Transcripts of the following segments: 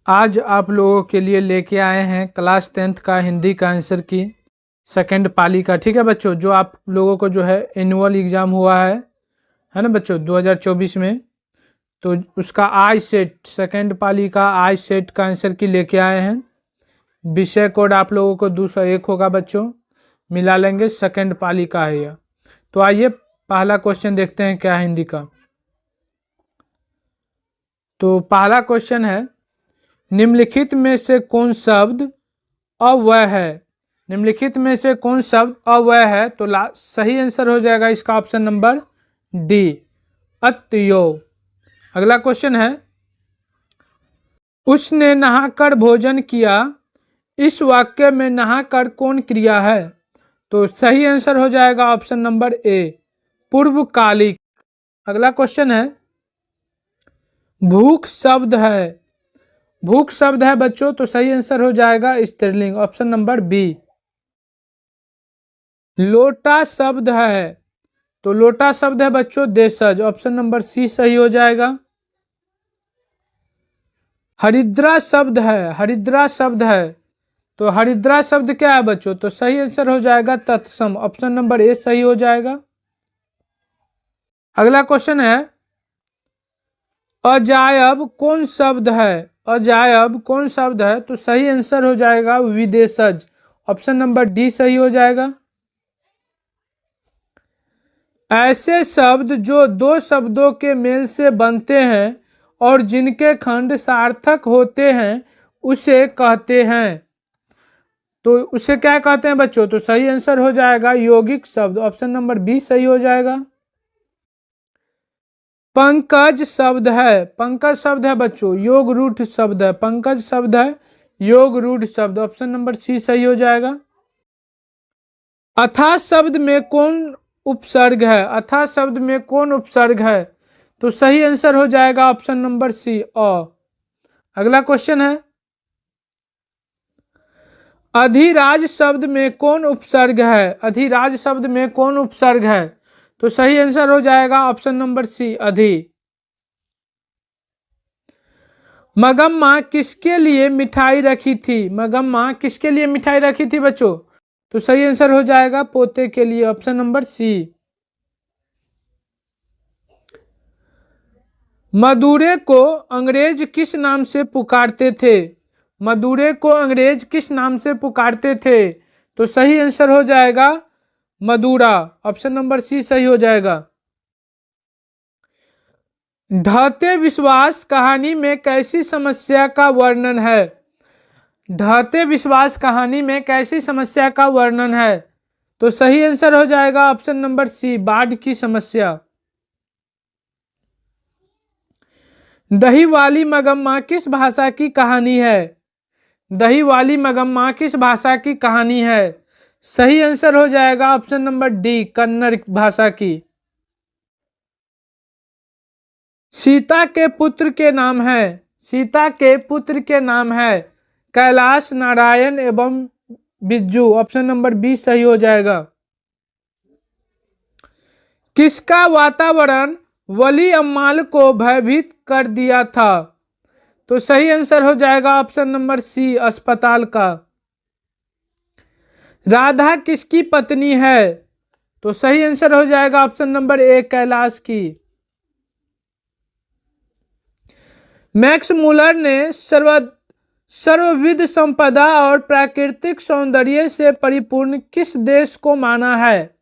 आज आप लोगों के लिए लेके आए हैं क्लास 10th का हिंदी का आंसर की सेकंड पाली का। ठीक है बच्चों, जो आप लोगों को जो है एनुअल एग्ज़ाम हुआ है ना बच्चों 2024 में, तो उसका आई सेट सेकंड पाली का आई सेट का आंसर की लेके आए हैं। विषय कोड आप लोगों को 201 होगा बच्चों, मिला लेंगे, सेकंड पाली का है यह। तो आइए पहला क्वेश्चन देखते हैं क्या है हिंदी का। तो पहला क्वेश्चन है, निम्नलिखित में से कौन शब्द अव्यय है? निम्नलिखित में से कौन शब्द अव्यय है? तो सही आंसर हो जाएगा इसका ऑप्शन नंबर डी, अत्यय। अगला क्वेश्चन है, उसने नहाकर भोजन किया, इस वाक्य में नहाकर कौन क्रिया है? तो सही आंसर हो जाएगा ऑप्शन नंबर ए, पूर्वकालिक। अगला क्वेश्चन है, भूख शब्द है, भूख शब्द है बच्चों, तो सही आंसर हो जाएगा स्त्रीलिंग, ऑप्शन नंबर बी। लोटा शब्द है, तो लोटा शब्द है बच्चों देशज, ऑप्शन नंबर सी सही हो जाएगा। हरिद्रा शब्द है, हरिद्रा शब्द है, तो हरिद्रा शब्द क्या है बच्चों? तो सही आंसर हो जाएगा तत्सम, ऑप्शन नंबर ए सही हो जाएगा। अगला क्वेश्चन है, अजायब कौन शब्द है? अजायब कौन शब्द है? तो सही आंसर हो जाएगा विदेशज, ऑप्शन नंबर डी सही हो जाएगा। ऐसे शब्द जो दो शब्दों के मेल से बनते हैं और जिनके खंड सार्थक होते हैं उसे कहते हैं, तो उसे क्या कहते हैं बच्चों? तो सही आंसर हो जाएगा यौगिक शब्द, ऑप्शन नंबर बी सही हो जाएगा। पंकज शब्द है, पंकज शब्द है बच्चों योग रूढ़ शब्द है, पंकज शब्द है योग रूढ़ शब्द, ऑप्शन नंबर सी सही हो जाएगा। अथा शब्द में कौन उपसर्ग है? अथा शब्द में कौन उपसर्ग है? तो सही आंसर हो जाएगा ऑप्शन नंबर सी, अ। अगला क्वेश्चन है, अधिराज शब्द में कौन उपसर्ग है? अधिराज शब्द में कौन उपसर्ग है? तो सही आंसर हो जाएगा ऑप्शन नंबर सी, अधि। मगम्मा किसके लिए मिठाई रखी थी? मगम्मा किसके लिए मिठाई रखी थी बच्चों? तो सही आंसर हो जाएगा पोते के लिए, ऑप्शन नंबर सी। मदुरे को अंग्रेज किस नाम से पुकारते थे? मदुरे को अंग्रेज किस नाम से पुकारते थे? तो सही आंसर हो जाएगा मदुरा, ऑप्शन नंबर सी सही हो जाएगा। ढहते विश्वास कहानी में कैसी समस्या का वर्णन है? ढहते विश्वास कहानी में कैसी समस्या का वर्णन है? तो सही आंसर हो जाएगा ऑप्शन नंबर सी, बाढ़ की समस्या। दही वाली मगम्मा किस भाषा की कहानी है? दही वाली मगम्मा किस भाषा की कहानी है? सही आंसर हो जाएगा ऑप्शन नंबर डी, कन्नड़ भाषा की। सीता के पुत्र के नाम है, सीता के पुत्र के नाम है कैलाश, नारायण एवं बिज्जू, ऑप्शन नंबर बी सही हो जाएगा। किसका वातावरण वली अम्माल को भयभीत कर दिया था? तो सही आंसर हो जाएगा ऑप्शन नंबर सी, अस्पताल का। राधा किसकी पत्नी है? तो सही आंसर हो जाएगा ऑप्शन नंबर ए, कैलाश की। मैक्स मूलर ने सर्वविध संपदा और प्राकृतिक सौंदर्य से परिपूर्ण किस देश को माना है?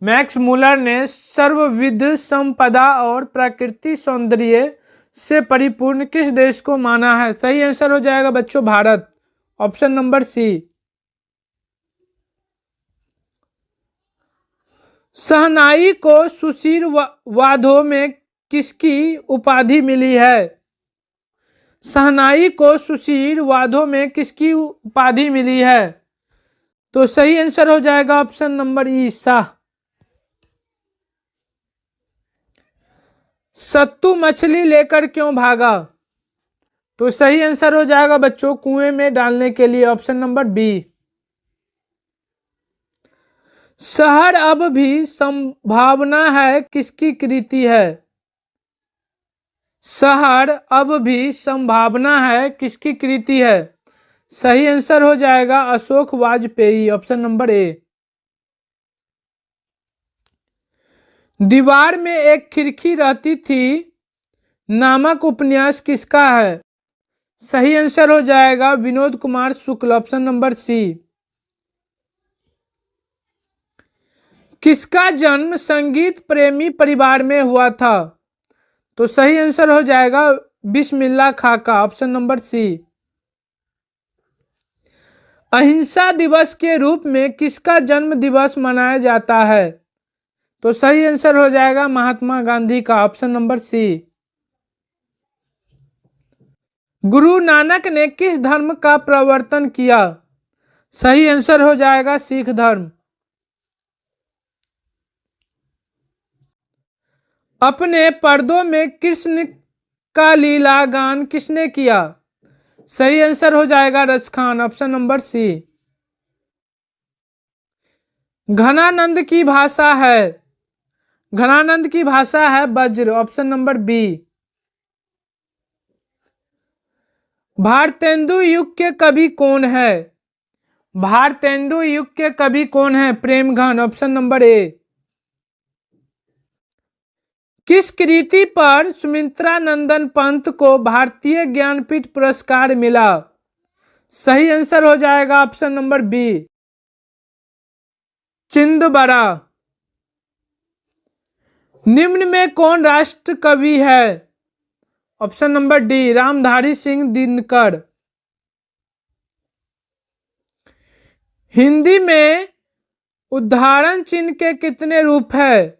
मैक्स मूलर ने सर्वविध संपदा और प्राकृतिक सौंदर्य से परिपूर्ण किस देश को माना है? सही आंसर हो जाएगा बच्चों भारत, ऑप्शन नंबर सी। शहनाई को सुशील वादों में किसकी उपाधि मिली है? शहनाई को सुशील वादों में किसकी उपाधि मिली है? तो सही आंसर हो जाएगा ऑप्शन नंबर ई, शाह। सत्तू मछली लेकर क्यों भागा? तो सही आंसर हो जाएगा बच्चों कुएं में डालने के लिए, ऑप्शन नंबर बी। शहर अब भी संभावना है किसकी कृति है? शहर अब भी संभावना है किसकी कृति है? सही आंसर हो जाएगा अशोक वाजपेयी, ऑप्शन नंबर ए। दीवार में एक खिड़की रहती थी नामक उपन्यास किसका है? सही आंसर हो जाएगा विनोद कुमार शुक्ल, ऑप्शन नंबर सी। किसका जन्म संगीत प्रेमी परिवार में हुआ था? तो सही आंसर हो जाएगा बिस्मिल्लाह खां का, ऑप्शन नंबर सी। अहिंसा दिवस के रूप में किसका जन्म दिवस मनाया जाता है? तो सही आंसर हो जाएगा महात्मा गांधी का, ऑप्शन नंबर सी। गुरु नानक ने किस धर्म का प्रवर्तन किया? सही आंसर हो जाएगा सिख धर्म। अपने पर्दों में कृष्ण का लीला गान किसने किया? सही आंसर हो जाएगा रच खान, ऑप्शन नंबर सी। घनानंद की भाषा है, घनानंद की भाषा है वज्र, ऑप्शन नंबर बी। भारतेंदु युग के कवि कौन है? भारतेंदु युग के कवि कौन है? प्रेमघन, ऑप्शन नंबर ए। किस कृति पर सुमित्रा नंदन पंत को भारतीय ज्ञानपीठ पुरस्कार मिला? सही आंसर हो जाएगा ऑप्शन नंबर बी, चिंदबरा। निम्न में कौन राष्ट्र कवि है? Option number D, Ramdhari Singh Dinkar. Hindi में उद्धारण चिन्ह के कितने रूप है?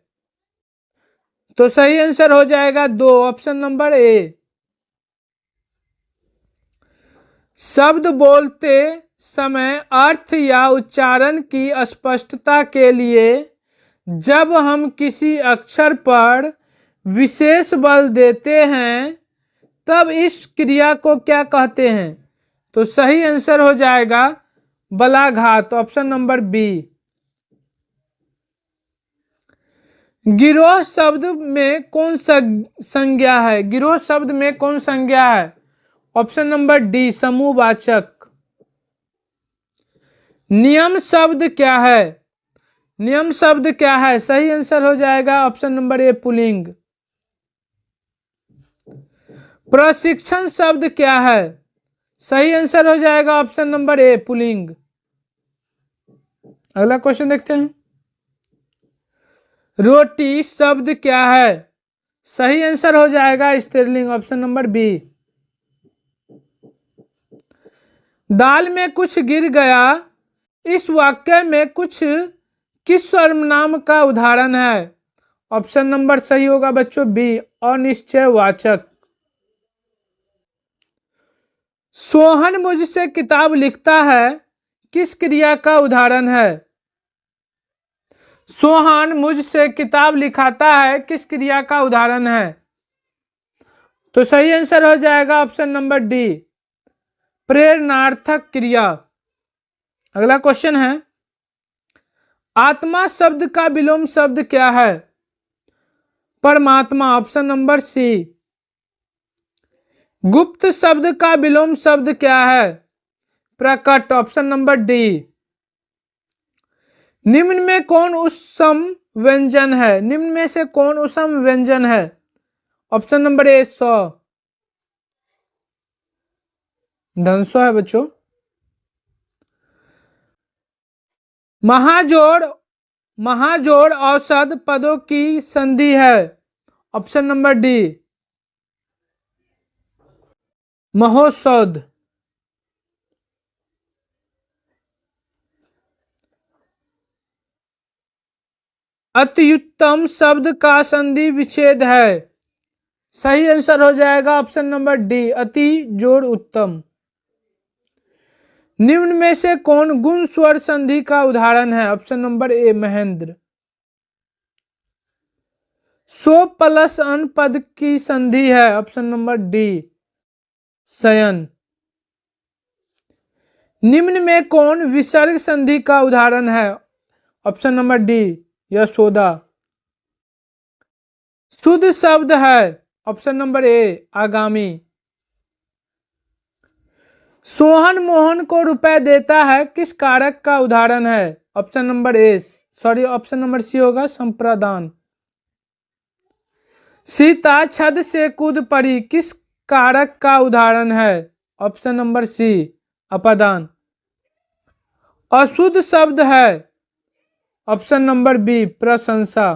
तो सही आंसर हो जाएगा 2, ऑप्शन नंबर ए। शब्द बोलते समय अर्थ या उच्चारण की स्पष्टता के लिए जब हम किसी अक्षर पर विशेष बल देते हैं तब इस क्रिया को क्या कहते हैं? तो सही आंसर हो जाएगा बलाघात, ऑप्शन नंबर बी। गिरोह शब्द में कौन सा संज्ञा है? गिरोह शब्द में कौन संज्ञा है? ऑप्शन नंबर डी, समूहवाचक। नियम शब्द क्या है? नियम शब्द क्या है? सही आंसर हो जाएगा ऑप्शन नंबर ए, पुल्लिंग। प्रशिक्षण शब्द क्या है? सही आंसर हो जाएगा ऑप्शन नंबर ए, पुल्लिंग। अगला क्वेश्चन देखते हैं। रोटी शब्द क्या है? सही आंसर हो जाएगा स्त्रीलिंग, ऑप्शन नंबर बी। दाल में कुछ गिर गया, इस वाक्य में कुछ किस सर्वनाम का उदाहरण है? ऑप्शन नंबर सही होगा बच्चों बी, अनिश्चयवाचक। सोहन मुझसे किताब लिखता है किस क्रिया का उदाहरण है? सोहन मुझसे किताब लिखाता है किस क्रिया का उदाहरण है? तो सही आंसर हो जाएगा ऑप्शन नंबर डी, प्रेरणार्थक क्रिया। अगला क्वेश्चन है, आत्मा शब्द का विलोम शब्द क्या है? परमात्मा, ऑप्शन नंबर सी। गुप्त शब्द का विलोम शब्द क्या है? प्रकट, ऑप्शन नंबर डी। निम्न में कौन उसम व्यंजन है? निम्न में से कौन उसम व्यंजन है? ऑप्शन नंबर ए, सौ। धनसौ है बच्चों। महाजोड़, महाजोड़ औसत पदों की संधि है? ऑप्शन नंबर डी, महोषध। अत्युत्तम शब्द का संधि विच्छेद है? सही आंसर हो जाएगा ऑप्शन नंबर डी, अति जोड़ उत्तम। निम्न में से कौन गुण स्वर संधि का उदाहरण है? ऑप्शन नंबर ए, महेंद्र। सो प्लस अन पद की संधि है? ऑप्शन नंबर डी, शयन। निम्न में कौन विसर्ग संधि का उदाहरण है? Option number D, Yashoda. शुद्ध शब्द है? ऑप्शन नंबर ए आगामी। सोहन मोहन को रुपए देता है किस कारक का उदाहरण है? ऑप्शन नंबर सी होगा संप्रदान। सीता छत से कूद पड़ी किस कारक का उदाहरण है? ऑप्शन नंबर सी अपादान। अशुद्ध शब्द है? ऑप्शन नंबर बी प्रशंसा।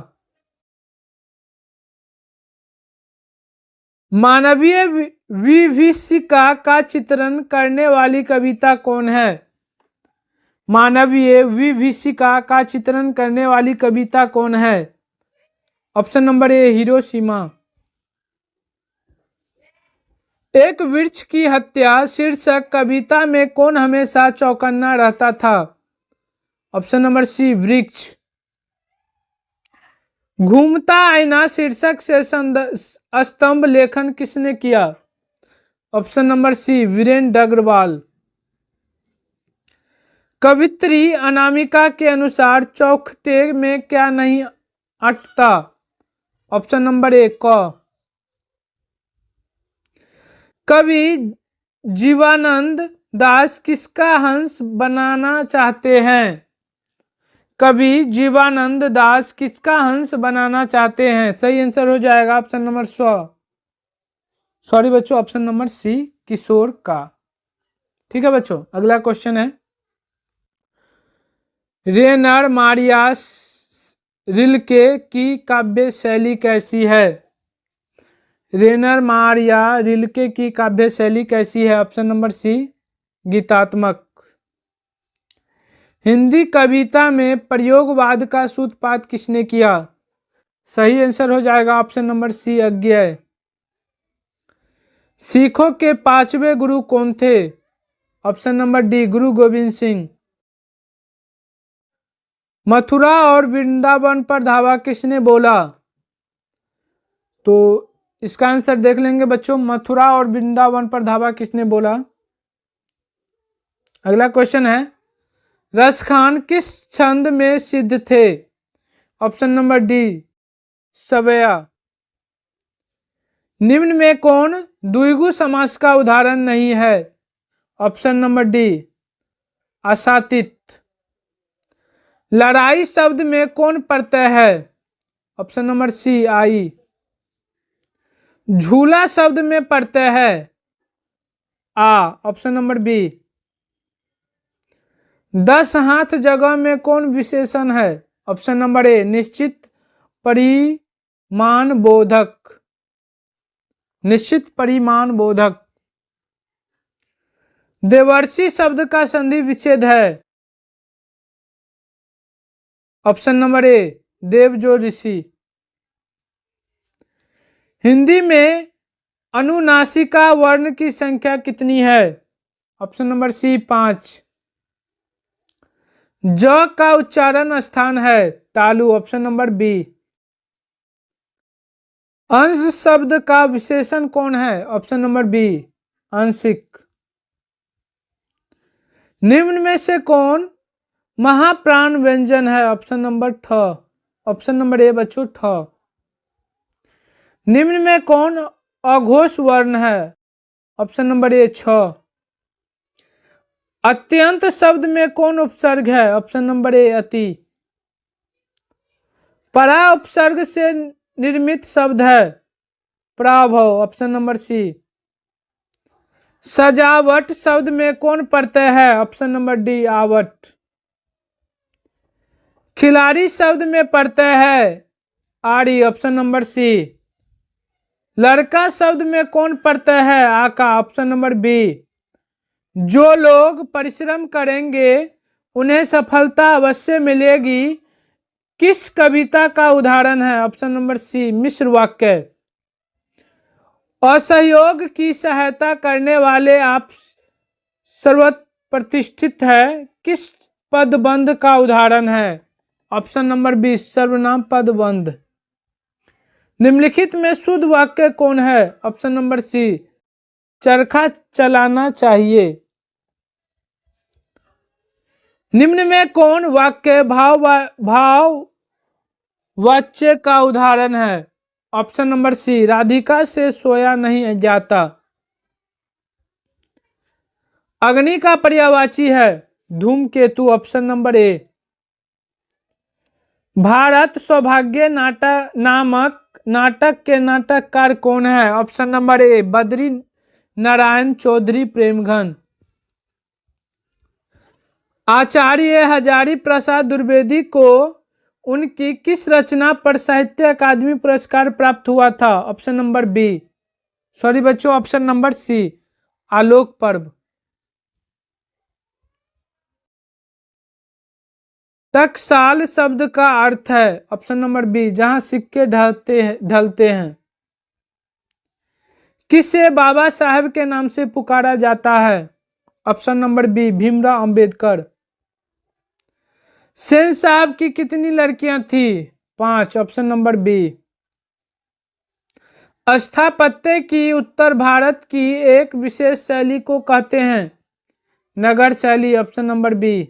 मानवीय विभीषिका का चित्रण करने वाली कविता कौन है? मानवीय विभीषिका का चित्रण करने वाली कविता कौन है? ऑप्शन नंबर ए हिरोशिमा। एक वृक्ष की हत्या शीर्षक कविता में कौन हमेशा चौकन्ना रहता था? ऑप्शन नंबर सी वृक्ष। घूमता आईना शीर्षक से स्तंभ लेखन किसने किया? Option number C Virendra Agrawal. कवित्री अनामिका के अनुसार चौखटे में क्या नहीं अटता? ऑप्शन नंबर ए क। कवि जीवानंद दास किसका हंस बनाना चाहते हैं? कवि जीवानंद दास किसका हंस बनाना चाहते हैं? सही आंसर हो जाएगा ऑप्शन नंबर बच्चों ऑप्शन नंबर सी किशोर का। ठीक है बच्चों, अगला क्वेश्चन है रेनर मारिया रिल्के की काव्य शैली कैसी है? रेनर मारिया रिल्के की काव्य शैली कैसी है? ऑप्शन नंबर सी गीतात्मक। हिंदी कविता में प्रयोगवाद का सूत्रपात किसने किया? सही आंसर हो जाएगा ऑप्शन नंबर सी अज्ञेय। सिखों के 5वें गुरु कौन थे? ऑप्शन नंबर डी गुरु गोविंद सिंह। मथुरा और वृंदावन पर धावा किसने बोला? तो इसका आंसर देख लेंगे बच्चों, मथुरा और वृंदावन पर धावा किसने बोला। अगला क्वेश्चन है रसखान किस छंद में सिद्ध थे? ऑप्शन नंबर डी सवैया। निम्न में कौन द्विगु समास का उदाहरण नहीं है? ऑप्शन नंबर डी आसातित। लड़ाई शब्द में कौन प्रत्यय है? ऑप्शन नंबर सी आई। झूला शब्द में प्रत्यय है? आ। Option number B. 10 हाथ जगह में कौन विशेषण है? ऑप्शन नंबर ए निश्चित परिमाण बोधक। निश्चित परिमाण बोधक। देवर्षि शब्द का संधि विच्छेद है? ऑप्शन नंबर ए देव जो ऋषि। हिंदी में अनुनासिका वर्ण की संख्या कितनी है? Option number C 5। ज का उच्चारण स्थान है? तालु। Option number B. अंश शब्द का विशेषण कौन है? ऑप्शन नंबर बी आंशिक। निम्न में से कौन महाप्राण व्यंजन है? ऑप्शन नंबर ठ। ऑप्शन नंबर ए बच्चों ठ। निम्न में कौन अघोष वर्ण है? ऑप्शन नंबर ए छ। अत्यंत शब्द में कौन उपसर्ग है? ऑप्शन नंबर ए अति। परा उपसर्ग से निर्मित शब्द है? पराभव। Option number C. सजावट शब्द में कौन प्रत्यय है? ऑप्शन नंबर डी आवट। खिलाड़ी शब्द में प्रत्यय है? आड़ी। Option number C. लड़का शब्द में कौन प्रत्यय है? आका। Option number B. जो लोग परिश्रम करेंगे उन्हें सफलता अवश्य मिलेगी किस कविता का उदाहरण है? ऑप्शन नंबर सी मिश्र वाक्य। असहयोग की सहायता करने वाले आप सर्वप्रतिष्ठित है किस पदबंध का उदाहरण है? ऑप्शन नंबर बी सर्वनाम पदबंध। निम्नलिखित में शुद्ध वाक्य कौन है? ऑप्शन नंबर सी चरखा चलाना चाहिए। निम्न में कौन वाक्य भाव वाच्य का उदाहरण है? ऑप्शन नंबर सी, राधिका से सोया नहीं जाता। अग्नि का पर्यायवाची है धूमकेतु, ऑप्शन नंबर ए। भारत सौभाग्य नामक नाटक के नाटककार कौन है? Option number A, Badri Narayan Chaudhary Premghan. आचार्य हजारी प्रसाद द्विवेदी को उनकी किस रचना पर साहित्य अकादमी पुरस्कार प्राप्त हुआ था? ऑप्शन नंबर बी, सॉरी बच्चों, ऑप्शन नंबर सी, आलोक पर्व। टकसाल शब्द का अर्थ है? ऑप्शन नंबर बी, जहां सिक्के ढलते हैं। किसे बाबा साहेब के नाम से पुकारा जाता है? Option number B, Bhimrao Ambedkar. Sen साहब की कितनी लड़कियां थी? 5, ऑप्शन नंबर बी। स्थापत्य की उत्तर भारत की एक विशेष शैली को कहते हैं? नगर शैली, ऑप्शन नंबर बी।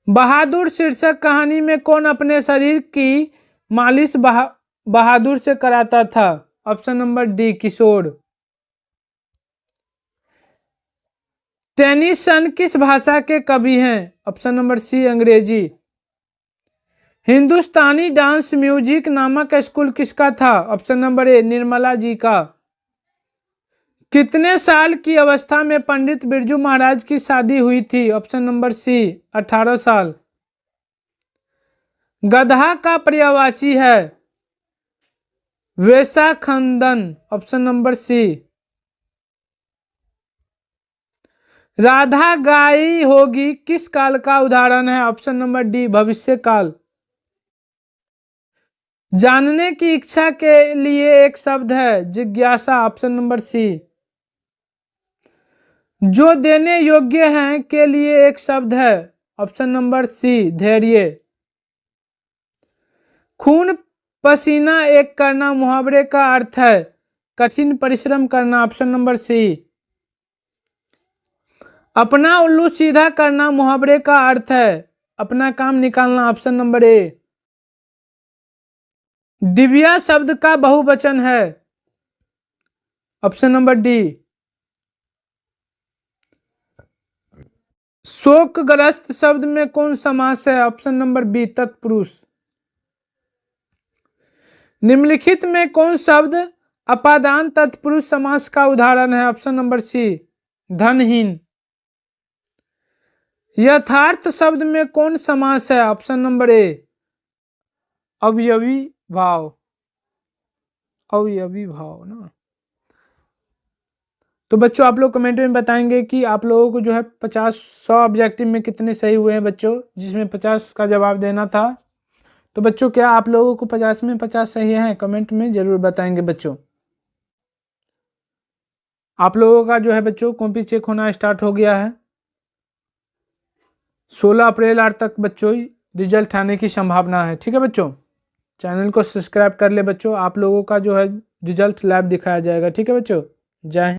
बहादुर शीर्षक कहानी में कौन अपने शरीर की मालिश बहादुर से कराता था? ऑप्शन नंबर डी, किशोर। टेनिसन किस भाषा के कवि हैं? ऑप्शन नंबर सी, अंग्रेजी। हिंदुस्तानी डांस म्यूजिक नामक स्कूल किसका था? ऑप्शन नंबर ए, निर्मला जी का। कितने साल की अवस्था में पंडित बिरजू महाराज की शादी हुई थी? ऑप्शन नंबर सी, 18 साल। गधा का पर्यायवाची है? वेशाखंदन, ऑप्शन नंबर सी। राधा गाई होगी किस काल का उदाहरण है? ऑप्शन नंबर डी, भविष्य काल। जानने की इच्छा के लिए एक शब्द है? जिज्ञासा, ऑप्शन नंबर सी। जो देने योग्य हैं के लिए एक शब्द है? ऑप्शन नंबर सी, धैर्य। खून पसीना एक करना मुहावरे का अर्थ है? कठिन परिश्रम करना, ऑप्शन नंबर सी। अपना उल्लू सीधा करना मुहावरे का अर्थ है? अपना काम निकालना, ऑप्शन नंबर ए। दिव्या शब्द का बहुवचन है? Option number D. शोकग्रस्त शब्द में कौन समास है? ऑप्शन नंबर बी, तत्पुरुष। निम्नलिखित में कौन शब्द अपादान तत्पुरुष समास का उदाहरण है? ऑप्शन नंबर सी, धनहीन। यथार्थ शब्द में कौन समास है? ऑप्शन नंबर ए, अवयवी भाव, अवयवी भाव ना। तो बच्चों आप लोग कमेंट में बताएंगे कि आप लोगों को जो है 50-100 ऑब्जेक्टिव में कितने सही हुए हैं बच्चों, जिसमें 50 का जवाब देना था। तो बच्चों क्या आप लोगों को 50 में 50 सही हैं? कमेंट में जरूर बताएंगे बच्चों। आप लोगों का जो है बच्चों कॉपी चेक होना स्टार्ट हो गया है। 16 अप्रैल आठ तक बच्चों रिजल्ट आने की संभावना है। ठीक है बच्चों, चैनल को सब्सक्राइब कर ले बच्चों। आप लोगों का जो है रिजल्ट लाइव दिखाया जाएगा। ठीक है बच्चों, जय हिंद।